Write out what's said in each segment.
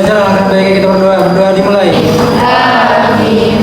saja langkah baiknya kita berdoa. Berdoa dimulai. Amin.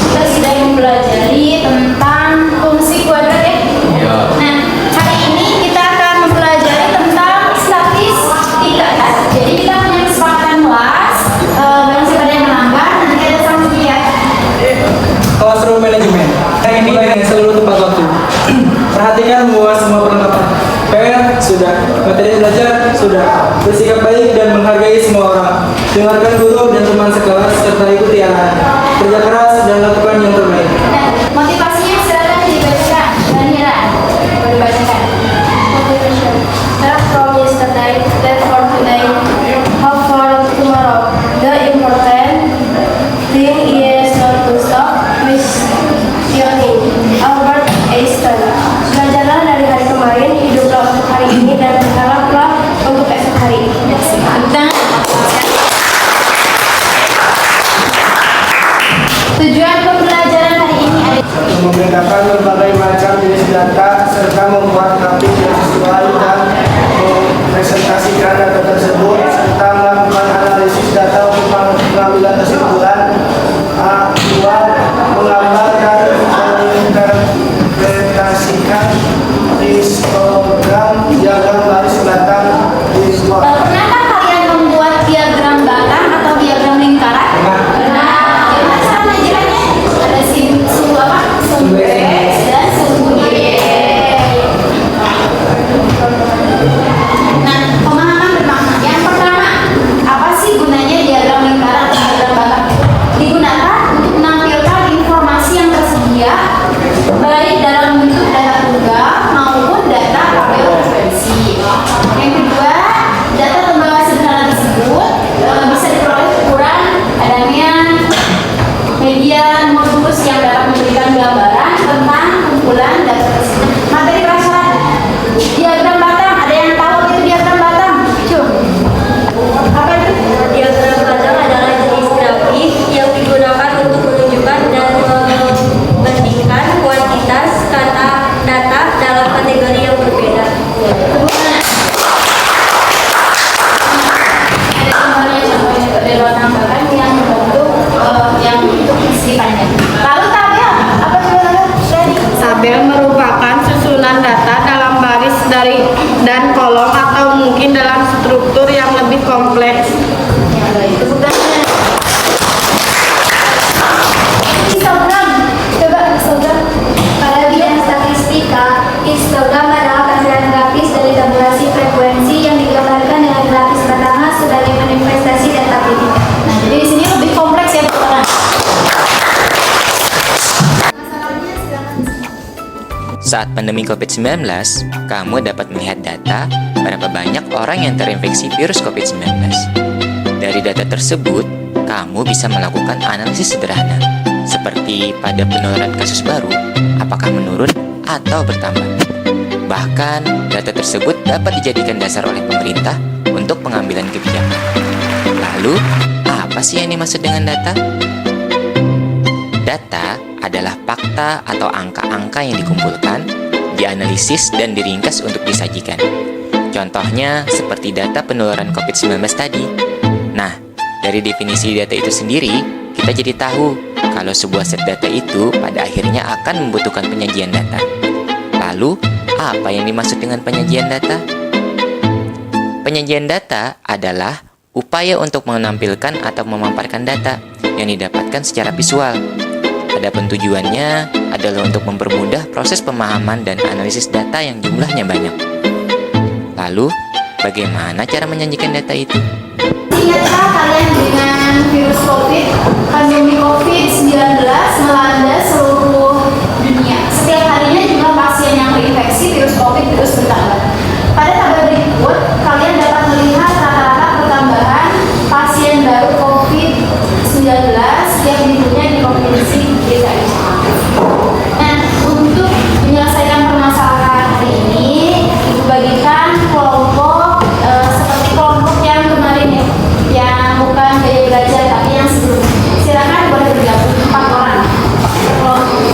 Kita sudah mempelajari tentang fungsi kuadrat ya. Nah, hari ini kita akan mempelajari tentang statistika. Jadi kita punya kesepakatan kelas. Barang siapa yang melanggar nanti ada sanksi ya. Classroom Management. Yang ini dengan seluruh tempat waktu. Perhatikan bahwa semua perlengkapan PR sudah, materi belajar sudah. Bersikap baik dan menghargai semua orang. Dengarkan guru dan teman sekelas serta ikuti arahan. Kerja keras dan lakukan yang terbaik. Nah, motivasinya silakan dibacakan. Danira, boleh dibacakan. Motivation. Start from yesterday, plan for today, hope for tomorrow. The important thing is not to stop with your aim. Albert Einstein. Belajarlah dari hari kemarin, hiduplah untuk hari ini dan berharaplah untuk esok hari. Tujuan pembelajaran hari ini ada membedakan berbagai macam jenis data serta membuat grafik yang sesuai dan mempresentasikan data tersebut serta melakukan analisis data untuk pengambilan kesimpulan. Dua, menggambar dan menginterpretasikan histogram diagram garis belakang di sebuah. Pernahkah kalian membuat diagram batang atau diagram lingkaran? Benar. Gimana cara mengajarkannya? Ada sumbu apa? Sumbu X dan sumbu Y. Nah, pemahaman bermakna. Yang pertama, apa sih gunanya diagram lingkaran atau diagram batang? Digunakan untuk menampilkan informasi yang tersedia baik dalam bentuk data tunggal maupun data tabel frekuensi. Yang kedua, data tembaga sederhana tersebut bisa diperoleh ukuran adanya median modulus yang dapat memberikan gambaran tentang kumpulan data tersebut. Materi pelajaran diagram batang. Ada yang tahu apa itu diagram batang? Cuk. Apa itu? Diagram batang adalah jenis grafik yang digunakan untuk menunjukkan dan membandingkan kuantitas data dalam kategori yang berbeda. Ada contohnya dari batang batang yang membentuk yang bentuk segi panjang. Lalu tabel, apa itu tabel? Tabel merupakan susunan data dalam baris dari dan kolom atau mungkin dalam struktur yang lebih kompleks. Sebutannya histogram. Coba histogram. Pada bidang statistika, histogram adalah gambaran grafis dari tabulasi frekuensi yang digambarkan dengan grafis batangan sebagai manifestasi data titik. Nah, jadi di sini lebih kompleks ya teman-teman. Saat pandemi COVID-19, kamu dapat melihat data berapa banyak orang yang terinfeksi virus COVID-19. Dari data tersebut, kamu bisa melakukan analisis sederhana, seperti pada penularan kasus baru, apakah menurun atau bertambah. Bahkan, data tersebut dapat dijadikan dasar oleh pemerintah untuk pengambilan kebijakan. Lalu, apa sih yang dimaksud dengan data? Data adalah fakta atau angka-angka yang dikumpulkan, dianalisis, dan diringkas untuk disajikan. Contohnya seperti data penularan COVID-19 tadi. Nah, dari definisi data itu sendiri, kita jadi tahu kalau sebuah set data itu pada akhirnya akan membutuhkan penyajian data. Lalu, apa yang dimaksud dengan penyajian data? Penyajian data adalah upaya untuk menampilkan atau memaparkan data yang didapatkan secara visual. Adapun tujuannya adalah untuk mempermudah proses pemahaman dan analisis data yang jumlahnya banyak. Lalu, bagaimana cara menyajikan data itu? Ingatkah kalian dengan virus COVID, pandemi COVID-19 melanda seluruh dunia? Setiap harinya jumlah pasien yang terinfeksi virus COVID terus bertambah. Pada tabel berikut, kalian dapat melihat rata-rata pertambahan pasien baru COVID-19 setiap minggunya di provinsi DKI Jakarta. Nah, untuk menyelesaikan permasalahan hari ini, Ibu bagikan kelompok seperti kelompok yang kemarin ya, yang bukan gaya belajar tapi yang sebelumnya. Silakan boleh bergabung 4 orang. Kelompok.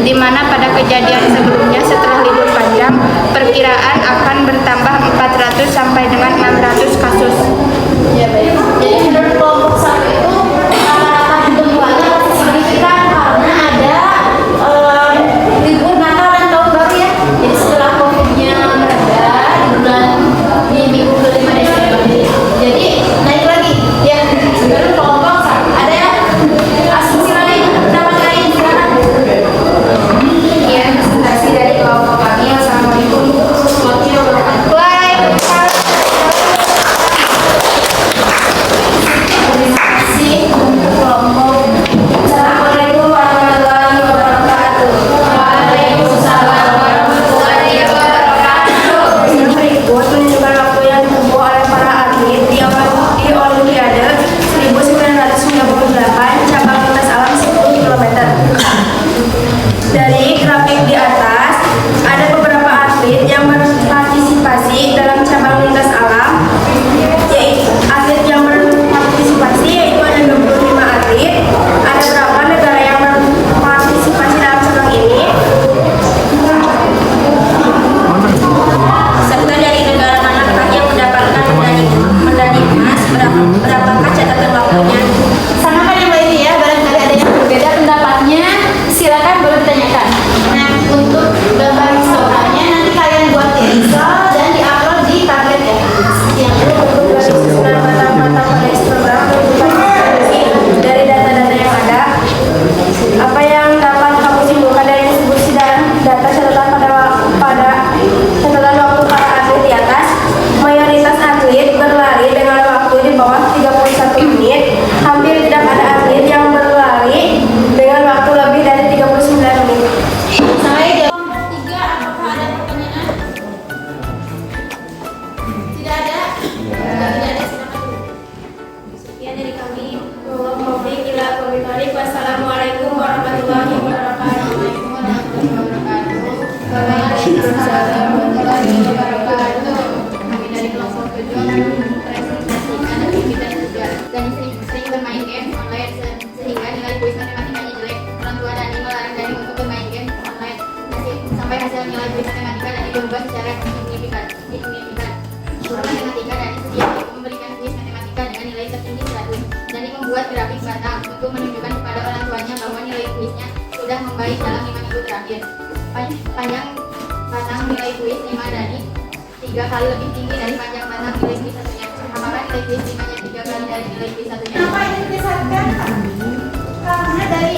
di mana pada kejadian sebelumnya setelah libur panjang, perkiraan akan bertambah 400 sampai dengan 600 kasus. Ya baik. Jadi menurut kelompok 1 itu rata-rata pertumbuhannya masih signifikan karena ada libur Natal dan Tahun Baru ya. Jadi setelah COVID-nya mereda di minggu ke-5 Desember. Jadi naik lagi. Ya, menurut kelompok 1 ada ya asumsi lain, pendapat lain silakan. Ya, presentasi dari kelompok kami. Assalamualaikum warahmatullahi wabarakatuh. Waalaikumsalam. Terima kasih untuk kelompok. Assalamualaikum warahmatullahi wabarakatuh. Waalaikumsalam warahmatullahi wabarakatuh. Yang berikut menunjukkan waktu yang ditempuh oleh para atlet di Olimpiade 1998 cabang lintas alam 10 km. Dari grafik di atas, ada beberapa atlet yang berpartisipasi dalam cabang lintas alam, yaitu atlet yang berpartisipasi yaitu ada 25 atlet. Ada berapa negara yang berpartisipasi dalam cabang ini? Serta dari negara manakah yang mendapatkan medali emas, berapakah catatan waktunya? Samakan yang lainnya ya, barangkali ada yang berbeda pendapatnya, silakan boleh ditanyakan. Nah, untuk gambar historianya nanti kalian buat di Excel dan diupload di tablet ya. Sekian dulu. Susunan mata-mata pada histogram dari data-data yang ada. Apa yang dapat kamu simpulkan dari distribusi dan data catatan pada catatan waktu para atlet di atas? Mayoritas atlet berlari dengan waktu di bawah 31 menit. Hampir tidak ada atlet yang berlari dengan waktu lebih dari 39 menit. Saya kelompok 3, apakah ada pertanyaan? Tidak ada? Tidak ada, silakan. Sekian dari kami. Wassalamualaikum warahmatullahi wabarakatuh. Waalaikumsalam warahmatullahi wabarakatuh. Kami dari kelompok 7 presentasikan aktivitas dan sering bermain game online sehingga nilai kuis matematikanya jelek. Orang tua Dani melarang Dani untuk bermain game online sampai hasil nilai kuis matematika Dani berubah secara signifikan. Guru matematika Dani setiap minggu memberikan kuis matematika dengan nilai tertinggi 100. Dani membuat grafik batang untuk menunjukkan kepada orang tuanya bahwa nilai kuisnya sudah membaik dalam 5 minggu terakhir. Panjang batang nilai kuis 5 Dani 3 kali lebih tinggi dari panjang batang nilai kuis satunya. Apakah nilai kuis 5-nya 3 kali dari nilai kuis satunya? Kenapa ini dibesarkan? Karena dari